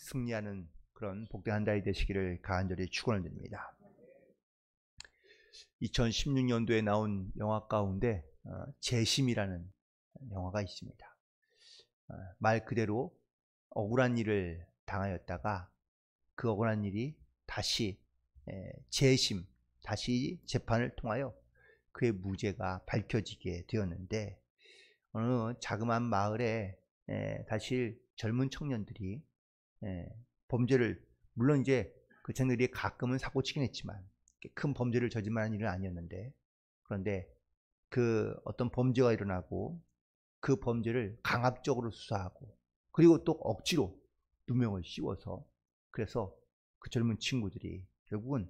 승리하는 그런 복된 한 달이 되시기를 간절히 축원을 드립니다. 2016년도에 나온 영화 가운데 재심이라는 영화가 있습니다. 말 그대로 억울한 일을 당하였다가 그 억울한 일이 다시 재심, 다시 재판을 통하여 그의 무죄가 밝혀지게 되었는데, 어느 자그마한 마을에 사실 젊은 청년들이 범죄를, 물론 이제 그 청년들이 가끔은 사고치긴 했지만 큰 범죄를 저질 만한 일은 아니었는데, 그런데 그 어떤 범죄가 일어나고 그 범죄를 강압적으로 수사하고 그리고 또 억지로 누명을 씌워서, 그래서 그 젊은 친구들이 결국은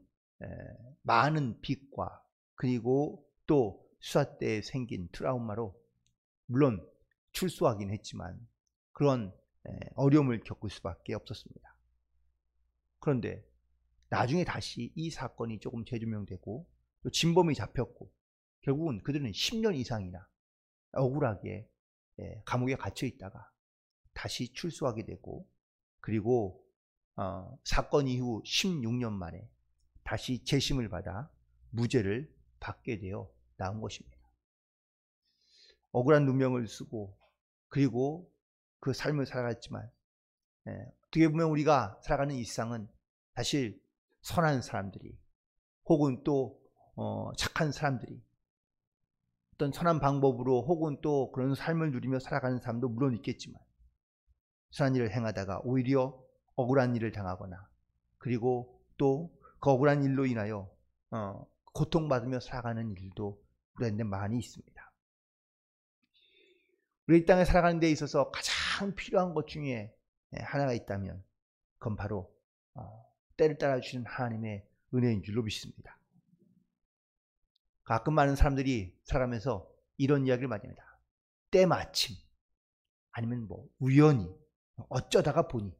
많은 빚과 그리고 또 수사 때 생긴 트라우마로 물론 출소하긴 했지만 그런 어려움을 겪을 수밖에 없었습니다. 그런데 나중에 다시 이 사건이 조금 재조명되고 또 진범이 잡혔고 결국은 그들은 10년 이상이나 억울하게 감옥에 갇혀 있다가 다시 출소하게 되고, 그리고 사건 이후 16년 만에 다시 재심을 받아 무죄를 받게 되어 나온 것입니다. 억울한 누명을 쓰고 그리고 그 삶을 살아갔지만 어떻게 보면 우리가 살아가는 일상은 사실 선한 사람들이 혹은 또 착한 사람들이 어떤 선한 방법으로 혹은 또 그런 삶을 누리며 살아가는 사람도 물론 있겠지만, 선한 일을 행하다가 오히려 억울한 일을 당하거나 그리고 또 그 억울한 일로 인하여 고통받으며 살아가는 일도 우리한테 많이 있습니다. 우리 이 땅에 살아가는 데 있어서 가장 필요한 것 중에 하나가 있다면 그건 바로 때를 따라 주시는 하나님의 은혜인 줄로 믿습니다. 가끔 많은 사람들이 살아가면서 이런 이야기를 많이 합니다. 때마침 아니면 뭐 우연히 어쩌다가 보니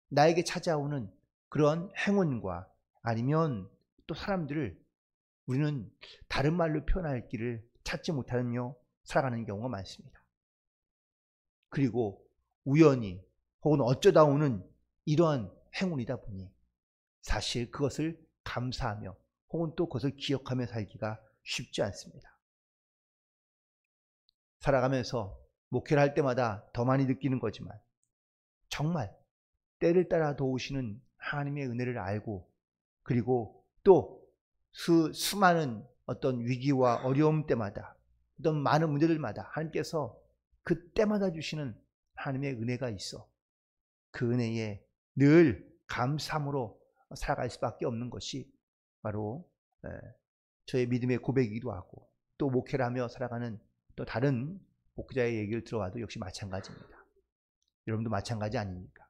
나에게 찾아오는 그런 행운과 아니면 또 사람들을 우리는 다른 말로 표현할 길을 찾지 못하며 살아가는 경우가 많습니다. 그리고 우연히 혹은 어쩌다 오는 이러한 행운이다 보니 사실 그것을 감사하며 혹은 또 그것을 기억하며 살기가 쉽지 않습니다. 살아가면서 목회를 할 때마다 더 많이 느끼는 거지만 정말 때를 따라 도우시는 하나님의 은혜를 알고 그리고 또 수많은 어떤 위기와 어려움 때마다 어떤 많은 문제들마다 하나님께서 그때마다 주시는 하나님의 은혜가 있어 그 은혜에 늘 감사함으로 살아갈 수밖에 없는 것이 바로 저의 믿음의 고백이기도 하고, 또 목회를 하며 살아가는 또 다른 목회자의 얘기를 들어봐도 역시 마찬가지입니다. 여러분도 마찬가지 아닙니까?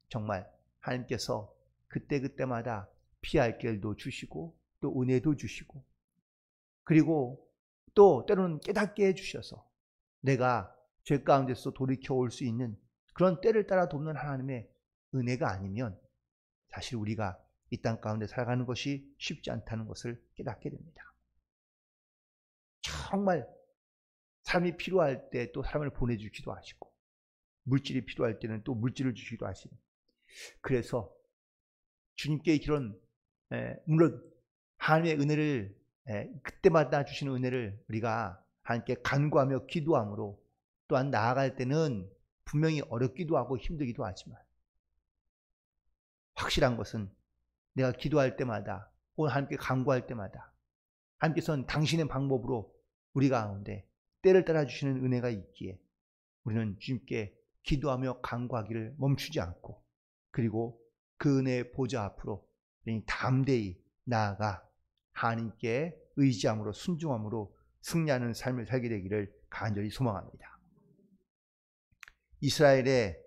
정말 하나님께서 그때그때마다 피할 길도 주시고 또 은혜도 주시고 그리고 또 때로는 깨닫게 해주셔서 내가 죄 가운데서 돌이켜 올 수 있는 그런 때를 따라 돕는 하나님의 은혜가 아니면 사실 우리가 이 땅 가운데 살아가는 것이 쉽지 않다는 것을 깨닫게 됩니다. 정말 삶이 필요할 때 또 사람을 보내주기도 하시고 물질이 필요할 때는 또 물질을 주시기도 하시고, 그래서 주님께 이런 물론 하나님의 은혜를 그때마다 주시는 은혜를 우리가 하나님께 간구하며 기도함으로 또한 나아갈 때는 분명히 어렵기도 하고 힘들기도 하지만 확실한 것은 내가 기도할 때마다 혹은 하나님께 간구할 때마다 하나님께서는 당신의 방법으로 우리 가운데 때를 따라 주시는 은혜가 있기에 우리는 주님께 기도하며 간구하기를 멈추지 않고 그리고 그 은혜의 보좌 앞으로 담대히 나아가 하나님께 의지함으로 순종함으로 승리하는 삶을 살게 되기를 간절히 소망합니다. 이스라엘의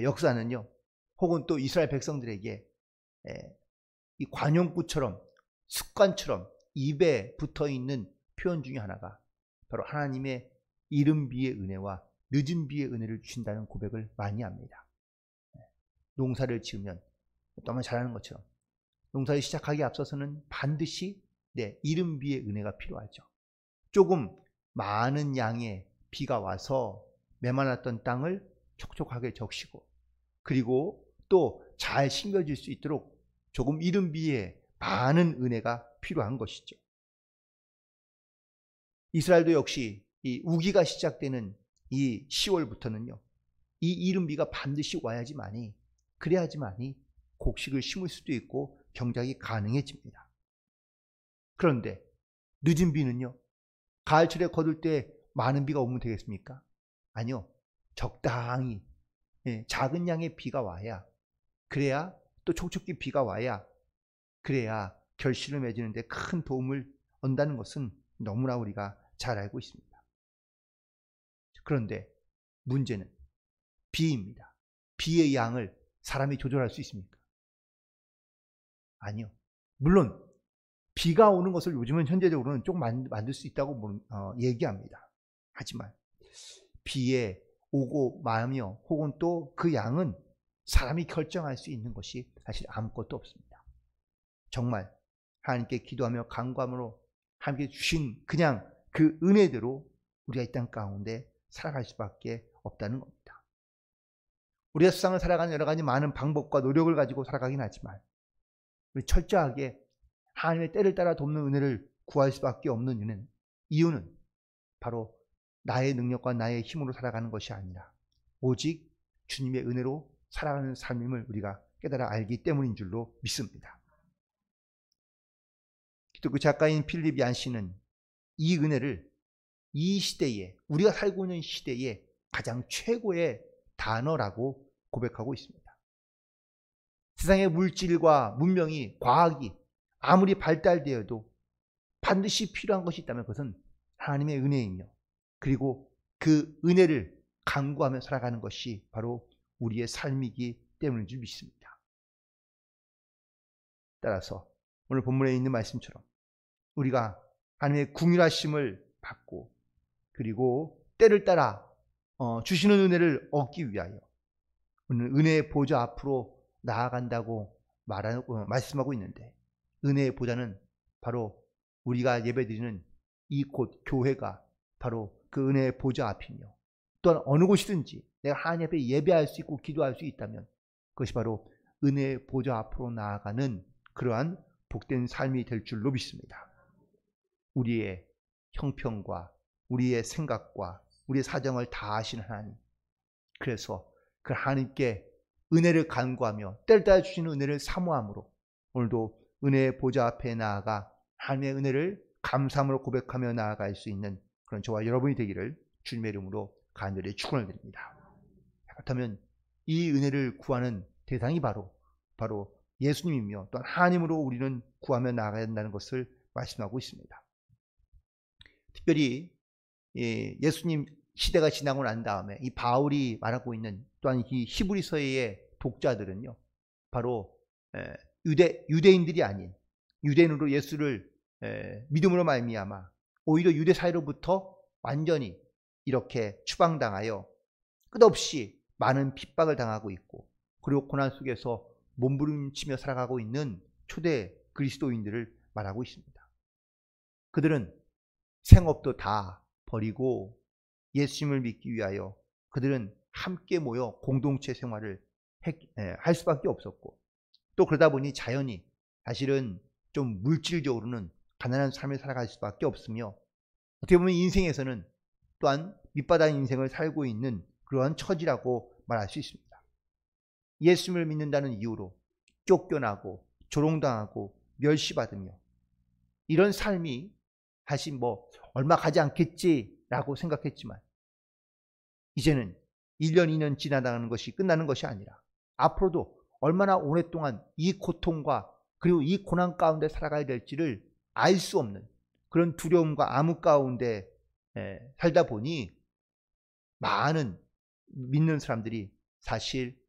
역사는요, 혹은 또 이스라엘 백성들에게 이 관용구처럼 습관처럼 입에 붙어있는 표현 중에 하나가 바로 하나님의 이른 비의 은혜와 늦은 비의 은혜를 주신다는 고백을 많이 합니다. 농사를 지으면 너무 잘하는 것처럼 농사를 시작하기에 앞서서는 반드시 이른 비의 은혜가 필요하죠. 조금 많은 양의 비가 와서 메마랐던 땅을 촉촉하게 적시고 그리고 또 잘 심겨질 수 있도록 조금 이른 비에 많은 은혜가 필요한 것이죠. 이스라엘도 역시 이 우기가 시작되는 이 10월부터는요. 이 이른 비가 반드시 와야지만이, 그래야지만이 곡식을 심을 수도 있고 경작이 가능해집니다. 그런데 늦은 비는요. 가을철에 거둘 때 많은 비가 오면 되겠습니까? 아니요. 적당히 작은 양의 비가 와야, 그래야 또 촉촉히 비가 와야, 그래야 결실을 맺는 데 큰 도움을 얻는다는 것은 너무나 우리가 잘 알고 있습니다. 그런데 문제는 비입니다. 비의 양을 사람이 조절할 수 있습니까? 아니요. 물론 비가 오는 것을 요즘은 현재적으로는 좀 만들 수 있다고 얘기합니다. 하지만 비에 오고 마며 혹은 또 그 양은 사람이 결정할 수 있는 것이 사실 아무것도 없습니다. 정말 하나님께 기도하며 간구함으로 하나님께 주신 그냥 그 은혜대로 우리가 이 땅 가운데 살아갈 수밖에 없다는 겁니다. 우리가 세상을 살아가는 여러 가지 많은 방법과 노력을 가지고 살아가긴 하지만 우리 철저하게 하나님의 때를 따라 돕는 은혜를 구할 수밖에 없는 이유는 바로 나의 능력과 나의 힘으로 살아가는 것이 아니라 오직 주님의 은혜로 살아가는 삶임을 우리가 깨달아 알기 때문인 줄로 믿습니다. 기독교 작가인 필립 얀 씨는 이 은혜를 이 시대에, 우리가 살고 있는 시대에 가장 최고의 단어라고 고백하고 있습니다. 세상의 물질과 문명이, 과학이 아무리 발달되어도 반드시 필요한 것이 있다면 그것은 하나님의 은혜이며, 그리고 그 은혜를 간구하며 살아가는 것이 바로 우리의 삶이기 때문인 줄 믿습니다. 따라서 오늘 본문에 있는 말씀처럼 우리가 하나님의 궁휼하심을 받고 그리고 때를 따라 주시는 은혜를 얻기 위하여 오늘 은혜의 보좌 앞으로 나아간다고 말씀하고 있는데, 은혜의 보좌는 바로 우리가 예배드리는 이곳 교회가 바로 그 은혜의 보좌 앞이며, 또한 어느 곳이든지 내가 하나님 앞에 예배할 수 있고 기도할 수 있다면 그것이 바로 은혜의 보좌 앞으로 나아가는 그러한 복된 삶이 될 줄로 믿습니다. 우리의 형편과 우리의 생각과 우리의 사정을 다 아시는 하나님, 그래서 그 하나님께 은혜를 간구하며 때를 따라 주시는 은혜를 사모함으로 오늘도 은혜의 보좌 앞에 나아가 하나님의 은혜를 감사함으로 고백하며 나아갈 수 있는 그런 저와 여러분이 되기를 주님의 이름으로 간절히 축원을 드립니다. 그렇다면 이 은혜를 구하는 대상이 바로 예수님이며 또한 하나님으로 우리는 구하며 나아가야 한다는 것을 말씀하고 있습니다. 특별히 예수님 시대가 지나고 난 다음에 이 바울이 말하고 있는 또한 이 히브리서의 독자들은요, 바로 유대인들이 아닌 유대인으로 예수를 믿음으로 말미암아 오히려 유대 사회로부터 완전히 이렇게 추방당하여 끝없이 많은 핍박을 당하고 있고, 그리고 고난 속에서 몸부림치며 살아가고 있는 초대 그리스도인들을 말하고 있습니다. 그들은 생업도 다 버리고 예수님을 믿기 위하여 그들은 함께 모여 공동체 생활을 할 수밖에 없었고, 또 그러다 보니 자연히 사실은 좀 물질적으로는 가난한 삶을 살아갈 수밖에 없으며, 어떻게 보면 인생에서는 또한 밑바닥 인생을 살고 있는 그러한 처지라고 말할 수 있습니다. 예수님을 믿는다는 이유로 쫓겨나고 조롱당하고 멸시받으며 이런 삶이 사실 얼마 가지 않겠지라고 생각했지만, 이제는 1년 2년 지나가는 것이 끝나는 것이 아니라 앞으로도 얼마나 오랫동안 이 고통과 그리고 이 고난 가운데 살아가야 될지를 알 수 없는 그런 두려움과 암흑 가운데 살다 보니 많은 믿는 사람들이 사실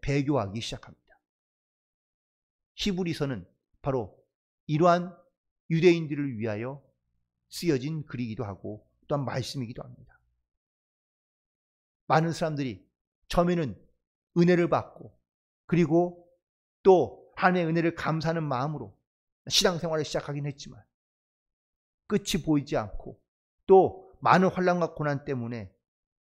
배교하기 시작합니다. 히브리서는 바로 이러한 유대인들을 위하여 쓰여진 글이기도 하고 또한 말씀이기도 합니다. 많은 사람들이 처음에는 은혜를 받고 그리고 또 하나님의 은혜를 감사하는 마음으로 신앙생활을 시작하긴 했지만 끝이 보이지 않고 또 많은 환난과 고난 때문에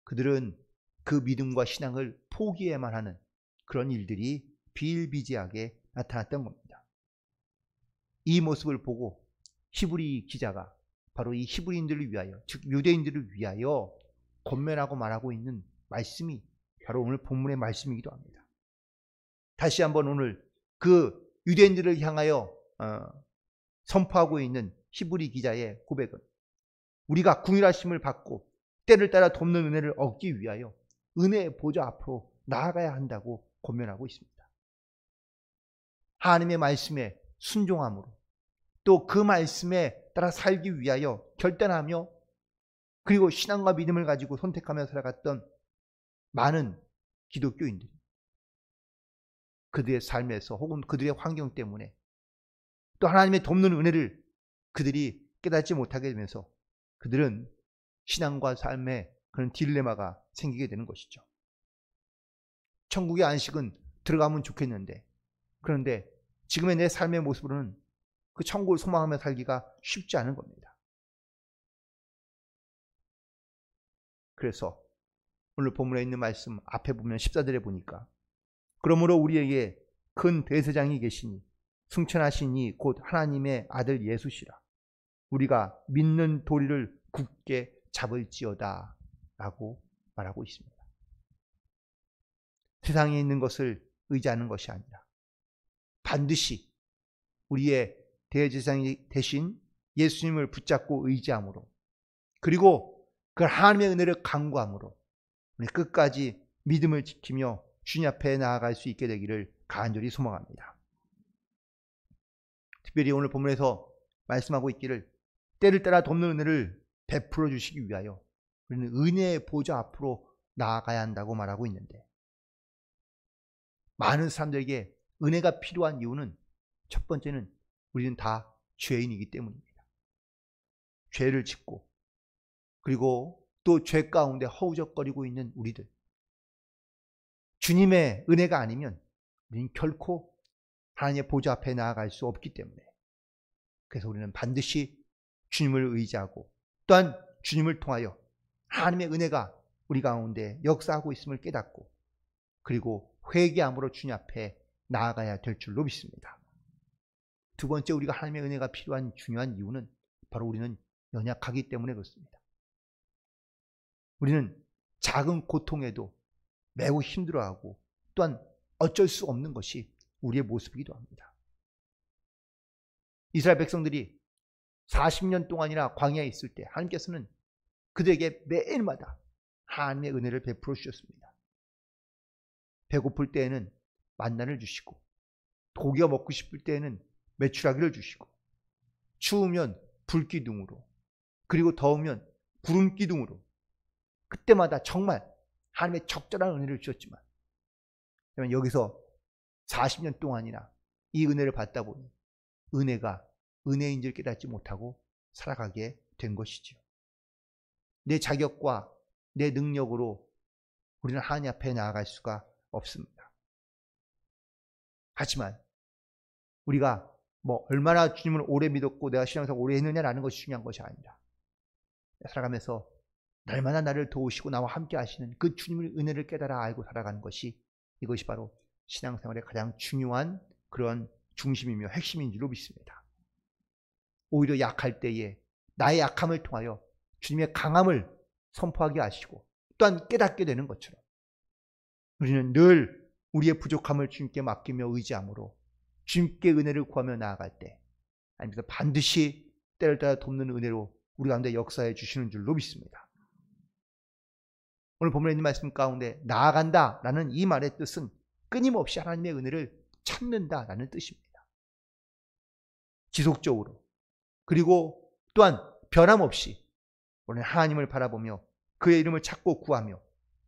그들은 그 믿음과 신앙을 포기해야만 하는 그런 일들이 비일비재하게 나타났던 겁니다. 이 모습을 보고 히브리 기자가 바로 이 히브리인들을 위하여, 즉 유대인들을 위하여 권면하고 말하고 있는 말씀이 바로 오늘 본문의 말씀이기도 합니다. 다시 한번 오늘 그 유대인들을 향하여 선포하고 있는 히브리 기자의 고백은 우리가 긍휼하심을 받고 때를 따라 돕는 은혜를 얻기 위하여 은혜의 보좌 앞으로 나아가야 한다고 권면하고 있습니다. 하나님의 말씀에 순종함으로 또 그 말씀에 따라 살기 위하여 결단하며 그리고 신앙과 믿음을 가지고 선택하며 살아갔던 많은 기독교인들이 그들의 삶에서 혹은 그들의 환경 때문에 또 하나님의 돕는 은혜를 그들이 깨닫지 못하게 되면서 그들은 신앙과 삶에 그런 딜레마가 생기게 되는 것이죠. 천국의 안식은 들어가면 좋겠는데 그런데 지금의 내 삶의 모습으로는 그 천국을 소망하며 살기가 쉽지 않은 겁니다. 그래서 오늘 본문에 있는 말씀 앞에 보면 14절에 보니까 그러므로 우리에게 큰 대제사장이 계시니 승천하신 이 곧 하나님의 아들 예수시라. 우리가 믿는 도리를 굳게 잡을지어다 라고 말하고 있습니다. 세상에 있는 것을 의지하는 것이 아니라 반드시 우리의 대제사장이 되신 예수님을 붙잡고 의지함으로 그리고 그 하나님의 은혜를 간구함으로 우리 끝까지 믿음을 지키며 주님 앞에 나아갈 수 있게 되기를 간절히 소망합니다. 특별히 오늘 본문에서 말씀하고 있기를 때를 따라 돕는 은혜를 베풀어 주시기 위하여 우리는 은혜의 보좌 앞으로 나아가야 한다고 말하고 있는데 많은 사람들에게 은혜가 필요한 이유는 첫 번째는 우리는 다 죄인이기 때문입니다. 죄를 짓고 그리고 또 죄 가운데 허우적거리고 있는 우리들 주님의 은혜가 아니면 우리는 결코 하나님의 보좌 앞에 나아갈 수 없기 때문에 그래서 우리는 반드시 주님을 의지하고 또한 주님을 통하여 하나님의 은혜가 우리 가운데 역사하고 있음을 깨닫고 그리고 회개함으로 주님 앞에 나아가야 될 줄로 믿습니다. 두 번째 우리가 하나님의 은혜가 필요한 중요한 이유는 바로 우리는 연약하기 때문에 그렇습니다. 우리는 작은 고통에도 매우 힘들어하고 또한 어쩔 수 없는 것이 우리의 모습이기도 합니다. 이스라엘 백성들이 40년 동안이나 광야에 있을 때 하나님께서는 그들에게 매일마다 하나님의 은혜를 베풀어 주셨습니다. 배고플 때에는 만나를 주시고 고기가 먹고 싶을 때에는 메추라기를 주시고 추우면 불기둥으로 그리고 더우면 구름기둥으로 그때마다 정말 하나님의 적절한 은혜를 주셨지만 여기서 40년 동안이나 이 은혜를 받다 보니 은혜가 은혜인 줄 깨닫지 못하고 살아가게 된 것이죠. 내 자격과 내 능력으로 우리는 하나님 앞에 나아갈 수가 없습니다. 하지만 우리가 얼마나 주님을 오래 믿었고 내가 신앙생활 오래 했느냐라는 것이 중요한 것이 아니라 살아가면서 날마다 나를 도우시고 나와 함께 하시는 그 주님의 은혜를 깨달아 알고 살아가는 것이 이것이 바로 신앙생활의 가장 중요한 그런 중심이며 핵심인 줄로 믿습니다. 오히려 약할 때에 나의 약함을 통하여 주님의 강함을 선포하게 하시고 또한 깨닫게 되는 것처럼 우리는 늘 우리의 부족함을 주님께 맡기며 의지함으로 주님께 은혜를 구하며 나아갈 때 하나님께서 반드시 때를 따라 돕는 은혜로 우리 가운데 역사해 주시는 줄로 믿습니다. 오늘 본문에 있는 말씀 가운데 나아간다라는 이 말의 뜻은 끊임없이 하나님의 은혜를 찾는다라는 뜻입니다. 지속적으로 그리고 또한 변함없이 우리는 하나님을 바라보며 그의 이름을 찾고 구하며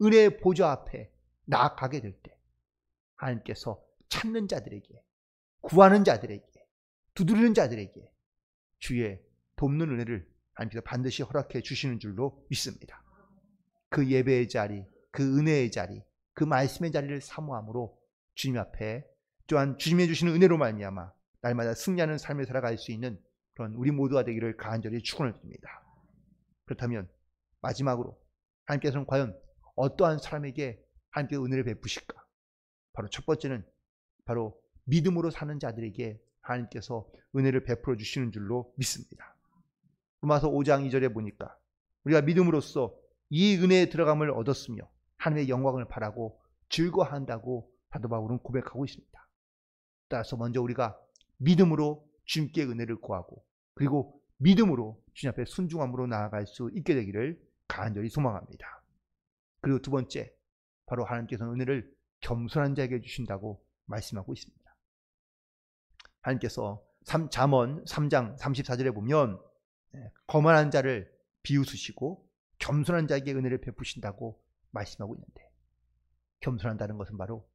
은혜의 보좌 앞에 나아가게 될 때 하나님께서 찾는 자들에게 구하는 자들에게 두드리는 자들에게 주의 돕는 은혜를 하나님께서 반드시 허락해 주시는 줄로 믿습니다. 그 예배의 자리, 그 은혜의 자리, 그 말씀의 자리를 사모함으로 주님 앞에 또한 주님이 주시는 은혜로 말미암아 날마다 승리하는 삶을 살아갈 수 있는 그런 우리 모두가 되기를 간절히 축원을 드립니다. 그렇다면 마지막으로 하나님께서는 과연 어떠한 사람에게 하나님께 은혜를 베푸실까? 바로 첫 번째는 바로 믿음으로 사는 자들에게 하나님께서 은혜를 베풀어 주시는 줄로 믿습니다. 로마서 5장 2절에 보니까 우리가 믿음으로써 이 은혜에 들어감을 얻었으며 하나님의 영광을 바라고 즐거워한다고 사도 바울은 고백하고 있습니다. 따라서 먼저 우리가 믿음으로 주님께 은혜를 구하고 그리고 믿음으로 주님 앞에 순종함으로 나아갈 수 있게 되기를 간절히 소망합니다. 그리고 두 번째, 바로 하나님께서는 은혜를 겸손한 자에게 주신다고 말씀하고 있습니다. 하나님께서 잠언 3장 34절에 보면 거만한 자를 비웃으시고 겸손한 자에게 은혜를 베푸신다고 말씀하고 있는데, 겸손한다는 것은 바로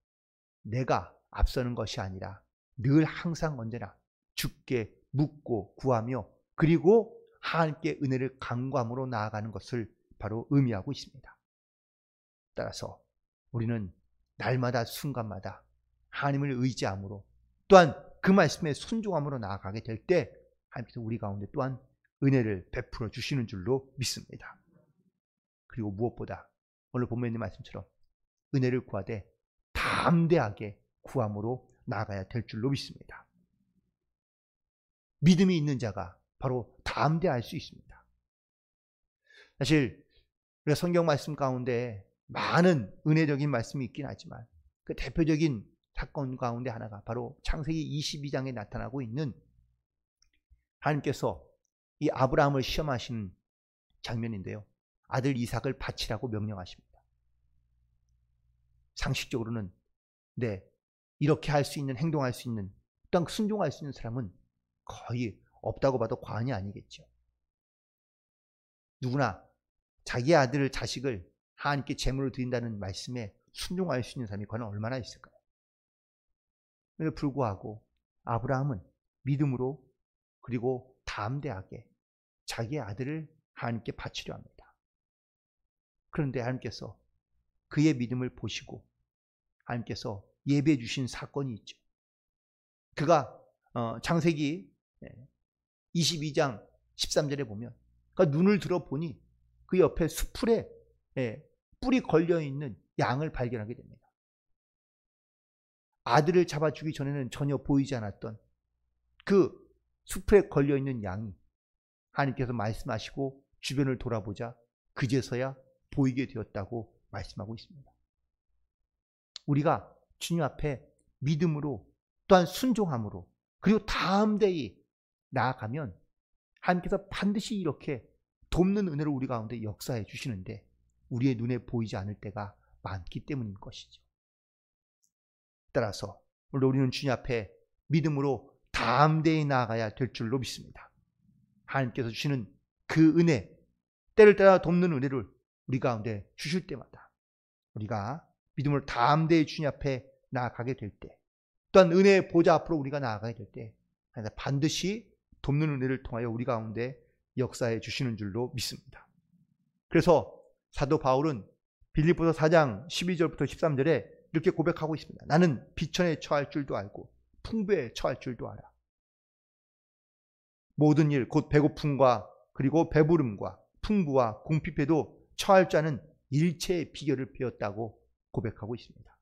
내가 앞서는 것이 아니라 늘 항상 언제나 주께 묻고 구하며 그리고 하나님께 은혜를 간구함으로 나아가는 것을 바로 의미하고 있습니다. 따라서 우리는 날마다 순간마다 하나님을 의지함으로 또한 그 말씀에 순종함으로 나아가게 될 때 하나님께서 우리 가운데 또한 은혜를 베풀어 주시는 줄로 믿습니다. 그리고 무엇보다 오늘 본문에 있는 말씀처럼 은혜를 구하되 담대하게 구함으로 나아가야 될 줄로 믿습니다. 믿음이 있는 자가 바로 담대할 수 있습니다. 사실 우리가 성경 말씀 가운데 많은 은혜적인 말씀이 있긴 하지만 그 대표적인 사건 가운데 하나가 바로 창세기 22장에 나타나고 있는 하나님께서 이 아브라함을 시험하시는 장면인데요. 아들 이삭을 바치라고 명령하십니다. 상식적으로는 이렇게 할 수 있는, 행동할 수 있는, 또한 순종할 수 있는 사람은 거의 없다고 봐도 과언이 아니겠죠. 누구나 자기의 아들을, 자식을 하나님께 제물로 드린다는 말씀에 순종할 수 있는 사람이 과연 얼마나 있을까요? 그런데 불구하고 아브라함은 믿음으로 그리고 담대하게 자기의 아들을 하나님께 바치려 합니다. 그런데 하나님께서 그의 믿음을 보시고 하나님께서 예배해 주신 사건이 있죠. 그가 창세기 22장 13절에 보면 그가 눈을 들어보니 그 옆에 수풀에 뿔이 걸려있는 양을 발견하게 됩니다. 아들을 잡아주기 전에는 전혀 보이지 않았던 그 수풀에 걸려있는 양이 하나님께서 말씀하시고 주변을 돌아보자 그제서야 보이게 되었다고 말씀하고 있습니다. 우리가 주님 앞에 믿음으로 또한 순종함으로 그리고 담대히 나아가면 하나님께서 반드시 이렇게 돕는 은혜를 우리 가운데 역사해 주시는데 우리의 눈에 보이지 않을 때가 많기 때문인 것이죠. 따라서 오늘 우리는 주님 앞에 믿음으로 담대히 나아가야 될 줄로 믿습니다. 하나님께서 주시는 그 은혜, 때를 따라 돕는 은혜를 우리 가운데 주실 때마다 우리가 믿음으로 담대히 주님 앞에 나아가게 될 때, 또한 은혜의 보좌 앞으로 우리가 나아가게 될 때 반드시 돕는 은혜를 통하여 우리 가운데 역사해 주시는 줄로 믿습니다. 그래서 사도 바울은 빌립보서 4장 12절부터 13절에 이렇게 고백하고 있습니다. 나는 비천에 처할 줄도 알고 풍부에 처할 줄도 알아. 모든 일 곧 배고픔과 그리고 배부름과 풍부와 궁핍에도 처할 자는 일체의 비결을 배웠다고 고백하고 있습니다.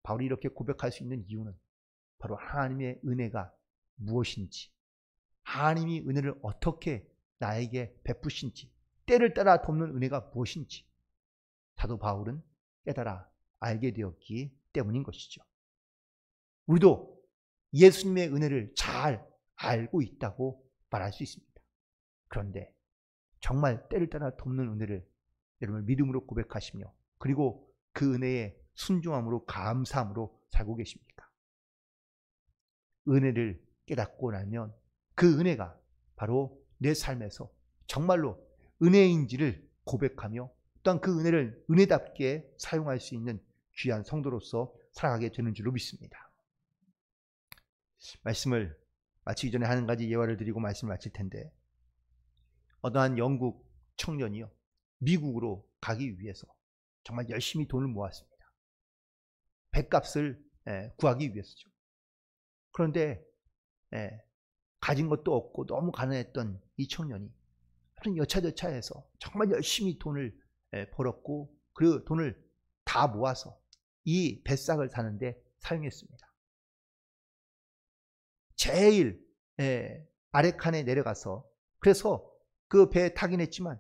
바울이 이렇게 고백할 수 있는 이유는 바로 하나님의 은혜가 무엇인지, 하나님이 은혜를 어떻게 나에게 베푸신지, 때를 따라 돕는 은혜가 무엇인지 사도 바울은 깨달아 알게 되었기 때문인 것이죠. 우리도 예수님의 은혜를 잘 알고 있다고 말할 수 있습니다. 그런데 정말 때를 따라 돕는 은혜를 여러분 믿음으로 고백하시며 그리고 그 은혜에 순종함으로 감사함으로 살고 계십니까? 은혜를 깨닫고 나면 그 은혜가 바로 내 삶에서 정말로 은혜인지를 고백하며 또한 그 은혜를 은혜답게 사용할 수 있는 귀한 성도로서 살아가게 되는 줄로 믿습니다. 말씀을 마치기 전에 한 가지 예화를 드리고 말씀을 마칠 텐데, 어떠한 영국 청년이요 미국으로 가기 위해서 정말 열심히 돈을 모았습니다. 배값을 구하기 위해서죠. 그런데 가진 것도 없고 너무 가난했던 이 청년이 여차저차해서 정말 열심히 돈을 벌었고 그 돈을 다 모아서 이 뱃삭을 사는데 사용했습니다. 제일 아래 칸에 내려가서, 그래서 그 배에 타긴 했지만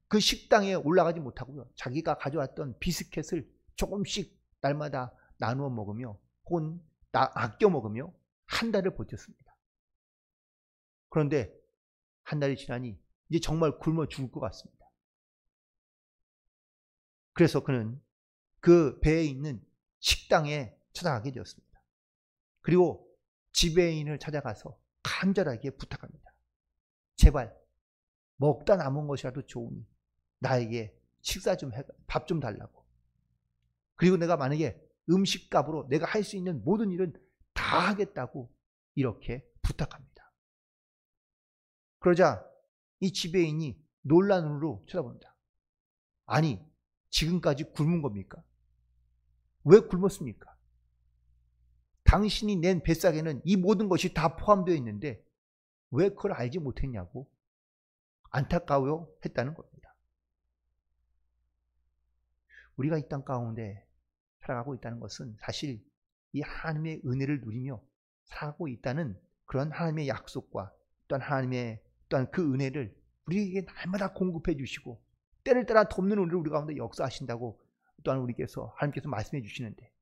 그 식당에 올라가지 못하고요, 자기가 가져왔던 비스켓을 조금씩 날마다 나누어 먹으며 혹은 아껴 먹으며 한 달을 버텼습니다. 그런데 한 달이 지나니 이제 정말 굶어 죽을 것 같습니다. 그래서 그는 그 배에 있는 식당에 찾아가게 되었습니다. 그리고 지배인을 찾아가서 간절하게 부탁합니다. 제발 먹다 남은 것이라도 좋으니 나에게 식사 좀 밥 좀 달라고. 그리고 내가 만약에 음식값으로 내가 할 수 있는 모든 일은 다 하겠다고 이렇게 부탁합니다. 그러자 이 지배인이 놀란 눈으로 쳐다봅니다. 아니, 지금까지 굶은 겁니까? 왜 굶었습니까? 당신이 낸 뱃삭에는 이 모든 것이 다 포함되어 있는데 왜 그걸 알지 못했냐고 안타까워 했다는 겁니다. 우리가 이 땅 가운데 살아가고 있다는 것은 사실 이 하나님의 은혜를 누리며 살아가고 있다는 그런 하나님의 약속과 또한 하나님의 또한 그 은혜를 우리에게 날마다 공급해 주시고 때를 따라 돕는 은혜를 우리 가운데 역사하신다고 또한 하나님께서 말씀해 주시는데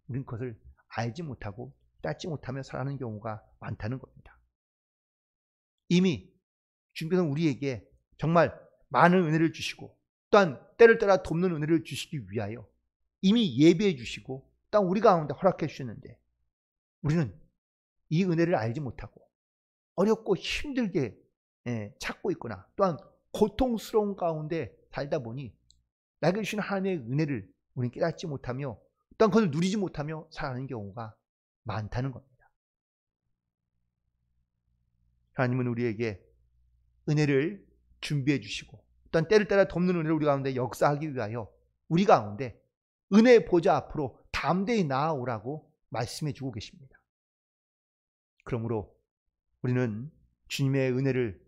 우리는 그것을 알지 못하고 따지 못하며 살아가는 경우가 많다는 겁니다. 이미 주님께서는 우리에게 정말 많은 은혜를 주시고 또한 때를 따라 돕는 은혜를 주시기 위하여 이미 예비해 주시고 또한 우리 가운데 허락해 주셨는데 우리는 이 은혜를 알지 못하고 어렵고 힘들게 찾고 있거나 또한 고통스러운 가운데 살다 보니 나에게 주신 하나님의 은혜를 우리는 깨닫지 못하며 또한 그것을 누리지 못하며 살아가는 경우가 많다는 겁니다. 하나님은 우리에게 은혜를 준비해 주시고 또한 때를 따라 돕는 은혜를 우리 가운데 역사하기 위하여 우리 가운데 은혜의 보좌 앞으로 담대히 나아오라고 말씀해 주고 계십니다. 그러므로 우리는 주님의 은혜를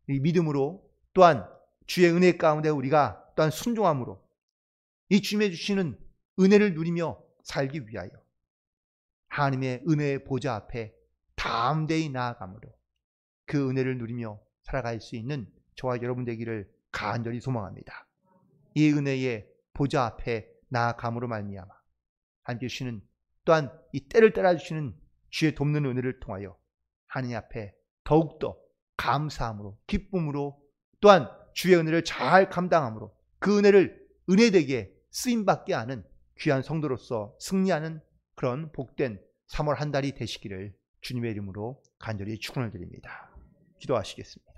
믿음으로 또한 주의 은혜 가운데 우리가 또한 순종함으로 이 주님의 주시는 은혜를 누리며 살기 위하여 하나님의 은혜의 보좌 앞에 담대히 나아감으로 그 은혜를 누리며 살아갈 수 있는 저와 여러분 되기를 간절히 소망합니다. 이 은혜의 보좌 앞에 나아감으로 말미암아 하나님께 주시는 또한 이 때를 따라 주시는 주의 돕는 은혜를 통하여 하나님 앞에 더욱더 감사함으로 기쁨으로 또한 주의 은혜를 잘 감당함으로 그 은혜를 은혜되게 쓰임받게 하는 귀한 성도로서 승리하는 그런 복된 3월 한 달이 되시기를 주님의 이름으로 간절히 축원을 드립니다. 기도하시겠습니다.